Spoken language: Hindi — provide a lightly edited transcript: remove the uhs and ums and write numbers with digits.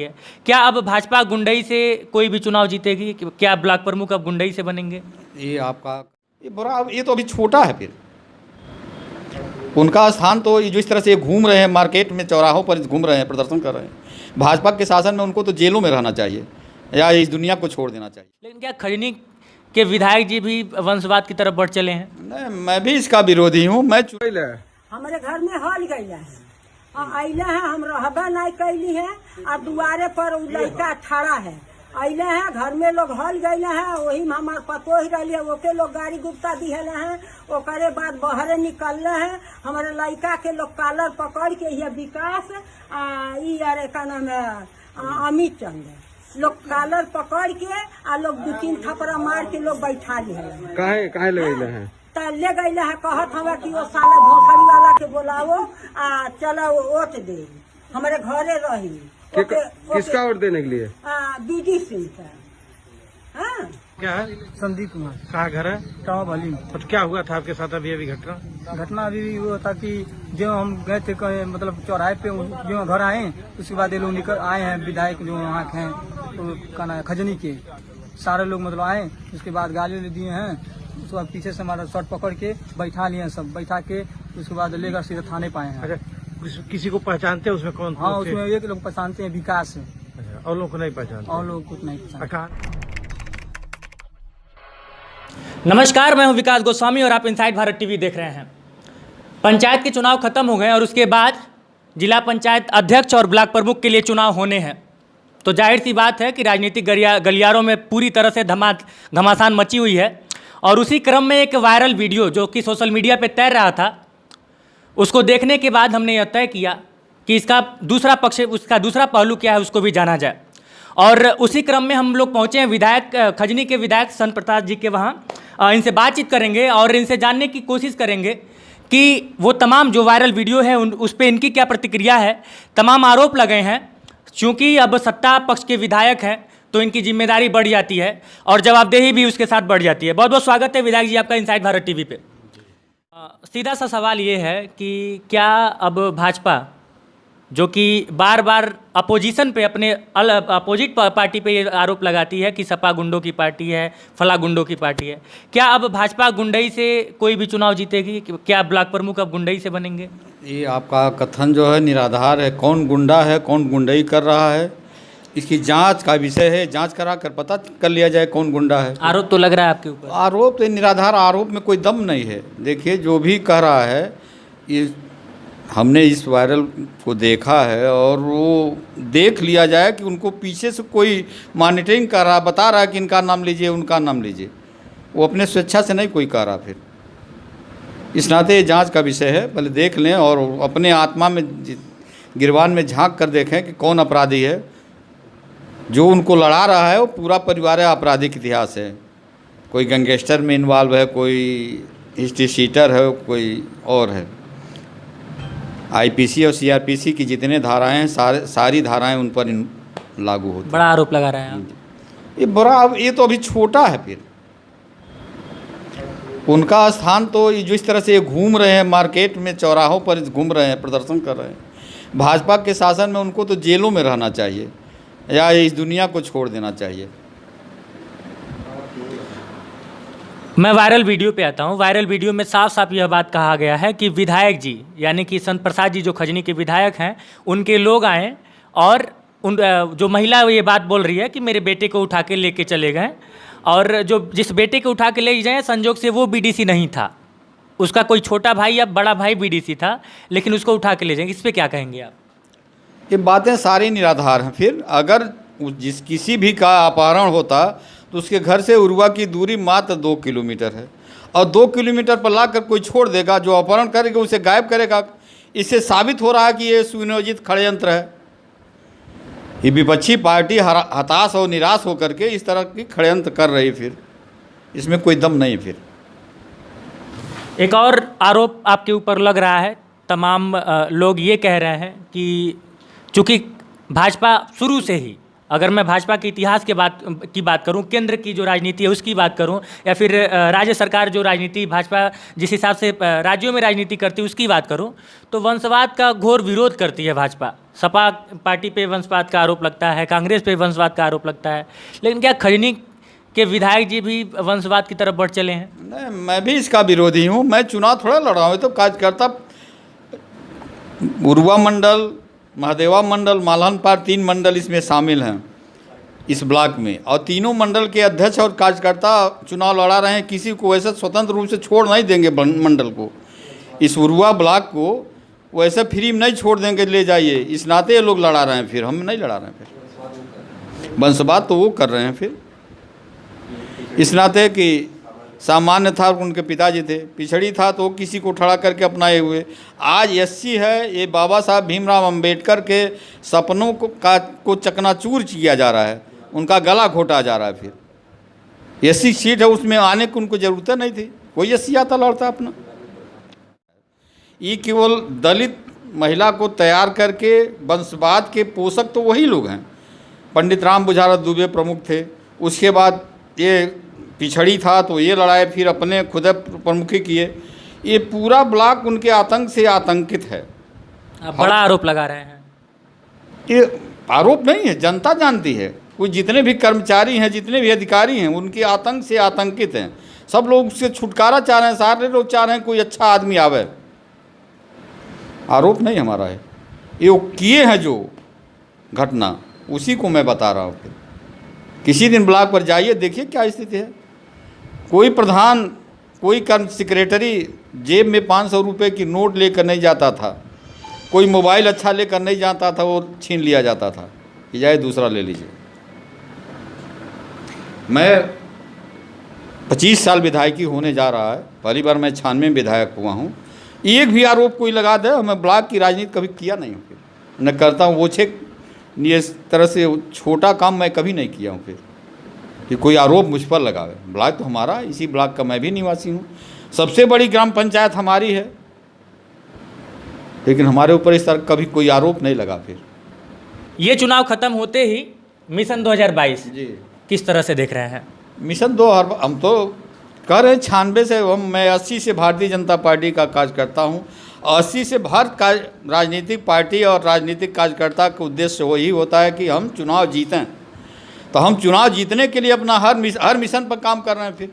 है। क्या अब भाजपा गुंडई से कोई भी चुनाव जीतेगी? क्या ब्लॉक प्रमुख अब गुंडई से बनेंगे? ये बुरा, अब ये तो अभी छोटा है। फिर उनका स्थान तो ये जो इस तरह से घूम रहे हैं मार्केट में, चौराहों पर घूम रहे हैं, प्रदर्शन कर रहे हैं, भाजपा के शासन में उनको तो जेलों में रहना चाहिए या इस दुनिया को छोड़ देना चाहिए। लेकिन क्या खजनी के विधायक जी भी वंशवाद की तरफ बढ़ चले हैं? नहीं, मैं भी इसका विरोधी हूँ। हमारे घर में हल गई है अइले हैं, हम रहबा नहीं कैली है और दुआरे पर लड़का खड़ा है अइले हैं, घर में लोग हल गए हैं, वही में हमार पतो ही रही है, ओके लोग गाड़ी गुप्ता दिहले हैं, ओकरे बाद बहरे निकलले हैं, हमारे लड़का के लोग कॉलर पकड़ के ये विकास यार का नाम है अमित चंद्र, लोग कॉलर पकड़ के आ लोग 2-3 थप्पड़ मार के लोग बैठा लिए काहे लगैले हैं ले गए है, कहत हमें कि वो साले भोसड़ी वाला के बोलावो आ चलो वोट दे, हमारे घरे रही। किसका वोट देने के लिए? बीडी सिंह का। हाँ? क्या है? संदीप कुमार, कहाँ घर है? टावा भली में। तो क्या हुआ था आपके साथ अभी घटना? अभी भी वो था कि जो हम गए थे मतलब चौराहे पे, जो घर आए उसके बाद ये लोग निकल आए हैं, विधायक जो वहाँ के हैं तो का नाम खजनी के सारे लोग मतलब आए, उसके बाद गाली दिए हैं, उसके बाद पीछे से हमारा शर्ट पकड़ के बैठा लिए, सब बैठा के उसके बाद लेकर सीधे थाने पाए हैं। अच्छा, किसी को पहचानते हैं उसमें? कौन? हाँ, उसमें एक लोग पहचानते हैं, विकास है। अच्छा, और लोग को नहीं पहचानते? और लोग कुछ नहीं पहचानते। नमस्कार, मैं हूं विकास गोस्वामी और आप इनसाइड भारत टीवी देख रहे हैं। पंचायत के चुनाव खत्म हो गए और उसके बाद जिला पंचायत अध्यक्ष और ब्लॉक प्रमुख के लिए चुनाव होने हैं, तो जाहिर सी बात है कि राजनीतिक गलियारों में पूरी तरह से घमासान मची हुई है। और उसी क्रम में एक वायरल वीडियो जो कि सोशल मीडिया पे तैर रहा था, उसको देखने के बाद हमने यह तय किया कि इसका दूसरा पक्ष, उसका दूसरा पहलू क्या है, उसको भी जाना जाए। और उसी क्रम में हम लोग पहुँचे हैं विधायक खजनी के विधायक सन प्रसाद जी के वहाँ। इनसे बातचीत करेंगे और इनसे जानने की कोशिश करेंगे कि वो तमाम जो वायरल वीडियो है उस पर इनकी क्या प्रतिक्रिया है। तमाम आरोप लगे हैं, चूँकि अब सत्ता पक्ष के विधायक हैं तो इनकी जिम्मेदारी बढ़ जाती है और जवाबदेही भी उसके साथ बढ़ जाती है। बहुत बहुत स्वागत है विधायक जी आपका इनसाइड भारत टीवी पे। सीधा सा सवाल ये है कि क्या अब भाजपा जो कि बार बार अपोजिशन पे, अपने अपोजिट पार्टी पे ये आरोप लगाती है कि सपा गुंडों की पार्टी है, फला गुंडों की पार्टी है, क्या अब भाजपा गुंडई से कोई भी चुनाव जीतेगी? क्या ब्लॉक प्रमुख अब गुंडई से बनेंगे? ये आपका कथन जो है निराधार है। कौन गुंडा है, कौन गुंडई कर रहा है, इसकी जांच का विषय है। जांच करा कर पता कर लिया जाए कौन गुंडा है। आरोप तो लग रहा है आपके ऊपर। आरोप तो निराधार, आरोप में कोई दम नहीं है। देखिए, जो भी कह रहा है, ये हमने इस वायरल को देखा है और वो देख लिया जाए कि उनको पीछे से कोई मॉनिटरिंग कर रहा, बता रहा है कि इनका नाम लीजिए, उनका नाम लीजिए। वो अपने स्वेच्छा से नहीं कोई कह रहा। फिर इस नाते ये जाँच का विषय है। पहले देख लें और अपने आत्मा में, गिरवान में झांक कर देखें कि कौन अपराधी है। जो उनको लड़ा रहा है वो पूरा परिवार है, आपराधिक इतिहास है। कोई गैंगस्टर में इन्वॉल्व है, कोई हिस्ट्री शीटर है, कोई और है। आईपीसी और सीआरपीसी की जितने धाराएं हैं, सारी धाराएं उन पर लागू होती हैं। बड़ा आरोप लगा रहे हैं ये बुरा, अब ये तो अभी छोटा है। फिर उनका स्थान तो ये जो इस तरह से घूम रहे हैं मार्केट में, चौराहों पर घूम रहे हैं, प्रदर्शन कर रहे हैं, भाजपा के शासन में उनको तो जेलों में रहना चाहिए या इस दुनिया को छोड़ देना चाहिए। मैं वायरल वीडियो पे आता हूँ। वायरल वीडियो में साफ साफ यह बात कहा गया है कि विधायक जी यानी कि सन प्रसाद जी जो खजनी के विधायक हैं, उनके लोग आए और उन जो महिला ये बात बोल रही है कि मेरे बेटे को उठा के लेके चले गए, और जो जिस बेटे को उठा के ले जाए संजोग से वो बीडीसी नहीं था, उसका कोई छोटा भाई या बड़ा भाई बीडीसी था, लेकिन उसको उठा के ले जाएंगे। इस पर क्या कहेंगे आप? ये बातें सारी निराधार हैं। फिर अगर किसी भी का अपहरण होता तो उसके घर से उरुआ की दूरी मात्र 2 किलोमीटर है, और 2 किलोमीटर पर लाकर कोई छोड़ देगा, जो अपहरण करेगा उसे गायब करेगा। इससे साबित हो रहा है कि ये सुनियोजित षड्यंत्र है। ये विपक्षी पार्टी हताश और निराश होकर के इस तरह की षड्यंत्र कर रही। फिर इसमें कोई दम नहीं। फिर एक और आरोप आपके ऊपर लग रहा है। तमाम लोग ये कह रहे हैं कि चूँकि भाजपा शुरू से ही अगर मैं भाजपा के इतिहास की बात करूं, केंद्र की जो राजनीति है उसकी बात करूं, या फिर राज्य सरकार जो राजनीति भाजपा जिस हिसाब से राज्यों में राजनीति करती है उसकी बात करूं, तो वंशवाद का घोर विरोध करती है भाजपा। सपा पार्टी पे वंशवाद का आरोप लगता है, कांग्रेस पे वंशवाद का आरोप लगता है, लेकिन क्या खजनी के विधायक जी भी वंशवाद की तरफ बढ़ चले हैं? नहीं, मैं भी इसका विरोधी हूँ। मैं चुनाव थोड़ा लड़ा हूँ, तो कार्यकर्ता उरुआ मंडल, महादेवा मंडल, मालहन पार 3 मंडल इसमें शामिल हैं इस ब्लॉक में, और तीनों मंडल के अध्यक्ष और कार्यकर्ता चुनाव लड़ा रहे हैं। किसी को वैसे स्वतंत्र रूप से छोड़ नहीं देंगे मंडल को, इस उरुआ ब्लॉक को वैसे फ्री में नहीं छोड़ देंगे, ले जाइए, इस नाते ये लोग लड़ा रहे हैं। फिर हम नहीं लड़ा रहे हैं, फिर वंशवाद तो वो कर रहे हैं फिर इस नाते कि सामान्य था, उनके पिताजी थे, पिछड़ी था तो किसी को खड़ा करके अपनाए हुए। आज एससी है, ये बाबा साहब भीमराव अंबेडकर के सपनों को चकनाचूर किया जा रहा है, उनका गला घोटा जा रहा है। फिर एससी सीट है, उसमें आने की उनको ज़रूरत नहीं थी, कोई एससी आता लड़ता अपना। ये केवल दलित महिला को तैयार करके वंशवाद के पोषक तो वही लोग हैं। पंडित राम बुझारत दुबे प्रमुख थे, उसके बाद ये पिछड़ी था तो ये लड़ाई फिर अपने खुद प्रमुखी किए। ये पूरा ब्लॉक उनके आतंक से आतंकित है। आप बड़ा आरोप लगा रहे हैं। ये आरोप नहीं है, जनता जानती है। कोई जितने भी कर्मचारी हैं, जितने भी अधिकारी हैं, उनके आतंक से आतंकित हैं। सब लोग उससे छुटकारा चाह रहे हैं, सारे लोग चाह रहे हैं कोई अच्छा आदमी आवे। आरोप नहीं हमारा है, ये किए हैं जो घटना, उसी को मैं बता रहा हूँ। किसी दिन ब्लॉक पर जाइए, देखिए क्या स्थिति है। कोई प्रधान, कोई कर्म सेक्रेटरी जेब में 500 रुपये की नोट लेकर नहीं जाता था, कोई मोबाइल अच्छा लेकर नहीं जाता था, वो छीन लिया जाता था कि जाए दूसरा ले लीजिए। मैं 25 साल विधायकी होने जा रहा है, पहली बार मैं 96 विधायक हुआ हूँ। एक भी आरोप कोई लगा दे, मैं ब्लॉक की राजनीति कभी किया नहीं हूँ, फिर न करता हूँ। वो छेक इस तरह से छोटा काम मैं कभी नहीं किया हूँ फिर कि कोई आरोप मुझ पर लगावे। ब्लॉक तो हमारा, इसी ब्लॉक का मैं भी निवासी हूँ। सबसे बड़ी ग्राम पंचायत हमारी है, लेकिन हमारे ऊपर इस तरह कभी कोई आरोप नहीं लगा। फिर ये चुनाव खत्म होते ही मिशन 2022 जी किस तरह से देख रहे हैं? मिशन 2 हम तो कह रहे हैं 96 से मैं 80 से भारतीय जनता पार्टी का कार्यकर्ता हूँ। 80 से भारत का राजनीतिक पार्टी और राजनीतिक कार्यकर्ता का उद्देश्य वही होता है कि हम चुनाव जीतें। तो हम चुनाव जीतने के लिए अपना हर मिशन पर काम कर रहे हैं। फिर